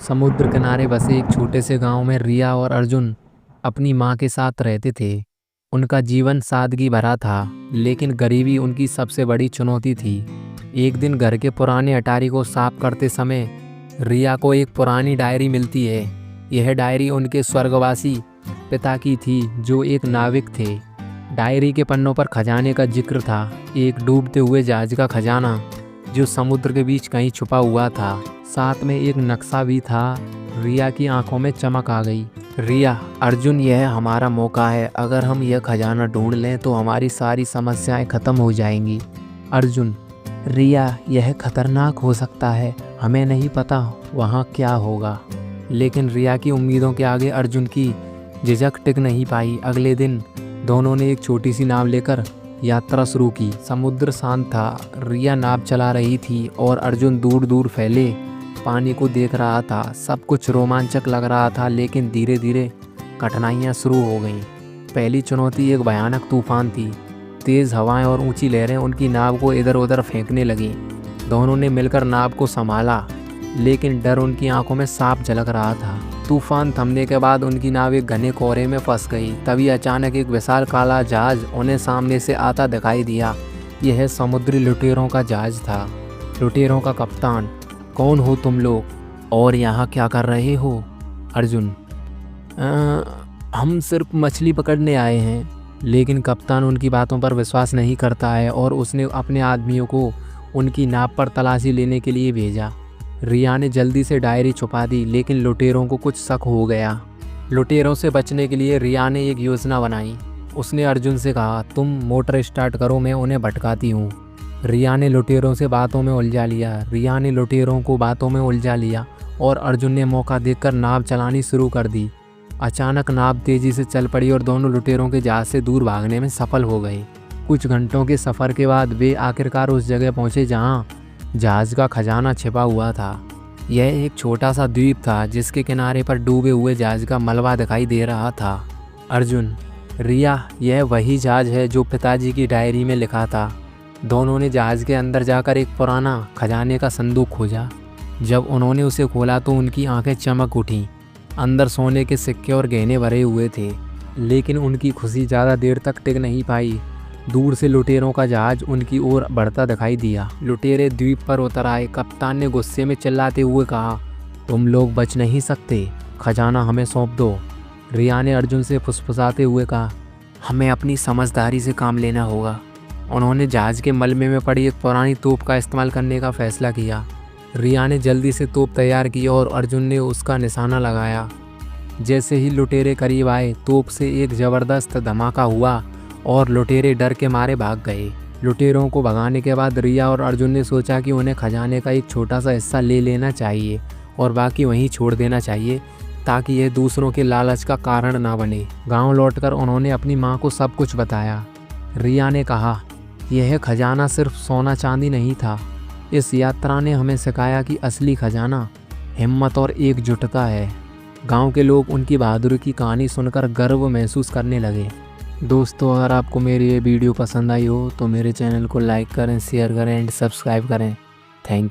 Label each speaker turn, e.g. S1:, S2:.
S1: समुद्र किनारे बसे एक छोटे से गांव में रिया और अर्जुन अपनी माँ के साथ रहते थे। उनका जीवन सादगी भरा था, लेकिन गरीबी उनकी सबसे बड़ी चुनौती थी। एक दिन घर के पुराने अटारी को साफ करते समय रिया को एक पुरानी डायरी मिलती है। यह डायरी उनके स्वर्गवासी पिता की थी, जो एक नाविक थे। डायरी के पन्नों पर खजाने का जिक्र था, एक डूबते हुए जहाज का खजाना जो समुद्र के बीच कहीं छुपा हुआ था। साथ में एक नक्शा भी था। रिया की आंखों में चमक आ गई। रिया, अर्जुन, यह हमारा मौका है। अगर हम यह खजाना ढूंढ लें तो हमारी सारी समस्याएं खत्म हो जाएंगी। अर्जुन, रिया, यह खतरनाक हो सकता है। हमें नहीं पता वहाँ क्या होगा। लेकिन रिया की उम्मीदों के आगे अर्जुन की झिझक टिक नहीं पाई। अगले दिन दोनों ने एक छोटी सी नाव लेकर यात्रा शुरू की। समुद्र शांत था। रिया नाव चला रही थी और अर्जुन दूर दूर फैले पानी को देख रहा था। सब कुछ रोमांचक लग रहा था, लेकिन धीरे धीरे कठिनाइयाँ शुरू हो गईं। पहली चुनौती एक भयानक तूफान थी। तेज़ हवाएं और ऊंची लहरें उनकी नाव को इधर उधर फेंकने लगीं। दोनों ने मिलकर नाव को संभाला, लेकिन डर उनकी आंखों में साफ झलक रहा था। तूफान थमने के बाद उनकी नाव एक घने कोहरे में फंस गई। तभी अचानक एक विशाल काला जहाज उन्हें सामने से आता दिखाई दिया। यह समुद्री लुटेरों का जहाज था। लुटेरों का कप्तान, कौन हो तुम लोग और यहाँ क्या कर रहे हो? अर्जुन, हम सिर्फ मछली पकड़ने आए हैं। लेकिन कप्तान उनकी बातों पर विश्वास नहीं करता है और उसने अपने आदमियों को उनकी नाव पर तलाशी लेने के लिए भेजा। रिया ने जल्दी से डायरी छुपा दी, लेकिन लुटेरों को कुछ शक हो गया। लुटेरों से बचने के लिए रिया ने एक योजना बनाई। उसने अर्जुन से कहा, तुम मोटर स्टार्ट करो, मैं उन्हें भटकाती हूँ। रिया ने लुटेरों को बातों में उलझा लिया और अर्जुन ने मौका देखकर नाव चलानी शुरू कर दी। अचानक नाव तेजी से चल पड़ी और दोनों लुटेरों के जहाज से दूर भागने में सफल हो गए। कुछ घंटों के सफ़र के बाद वे आखिरकार उस जगह पहुँचे जहाँ जहाज का खजाना छिपा हुआ था। यह एक छोटा सा द्वीप था, जिसके किनारे पर डूबे हुए जहाज का मलबा दिखाई दे रहा था। अर्जुन, रिया, यह वही जहाज है जो पिताजी की डायरी में लिखा था। दोनों ने जहाज के अंदर जाकर एक पुराना खजाने का संदूक खोजा। जब उन्होंने उसे खोला तो उनकी आंखें चमक उठीं। अंदर सोने के सिक्के और गहने भरे हुए थे। लेकिन उनकी खुशी ज़्यादा देर तक टिक नहीं पाई। दूर से लुटेरों का जहाज उनकी ओर बढ़ता दिखाई दिया। लुटेरे द्वीप पर उतर आए। कप्तान ने गुस्से में चिल्लाते हुए कहा, तुम लोग बच नहीं सकते, खजाना हमें सौंप दो। रिया ने अर्जुन से फुसफुसाते हुए कहा, हमें अपनी समझदारी से काम लेना होगा। उन्होंने जहाज के मलबे में पड़ी एक पुरानी तोप का इस्तेमाल करने का फैसला किया। रिया ने जल्दी से तोप तैयार की और अर्जुन ने उसका निशाना लगाया। जैसे ही लुटेरे करीब आए, तोप से एक ज़बरदस्त धमाका हुआ और लुटेरे डर के मारे भाग गए। लुटेरों को भगाने के बाद रिया और अर्जुन ने सोचा कि उन्हें खजाने का एक छोटा सा हिस्सा ले लेना चाहिए और बाकी वहीं छोड़ देना चाहिए, ताकि यह दूसरों के लालच का कारण ना बने। गांव लौटकर उन्होंने अपनी मां को सब कुछ बताया। रिया ने कहा, यह खजाना सिर्फ सोना चांदी नहीं था। इस यात्रा ने हमें सिखाया कि असली खजाना हिम्मत और एकजुटता है। गांव के लोग उनकी बहादुरी की कहानी सुनकर गर्व महसूस करने लगे। दोस्तों, अगर आपको मेरी ये वीडियो पसंद आई हो तो मेरे चैनल को लाइक करें, शेयर करें एंड सब्सक्राइब करें। Thank you.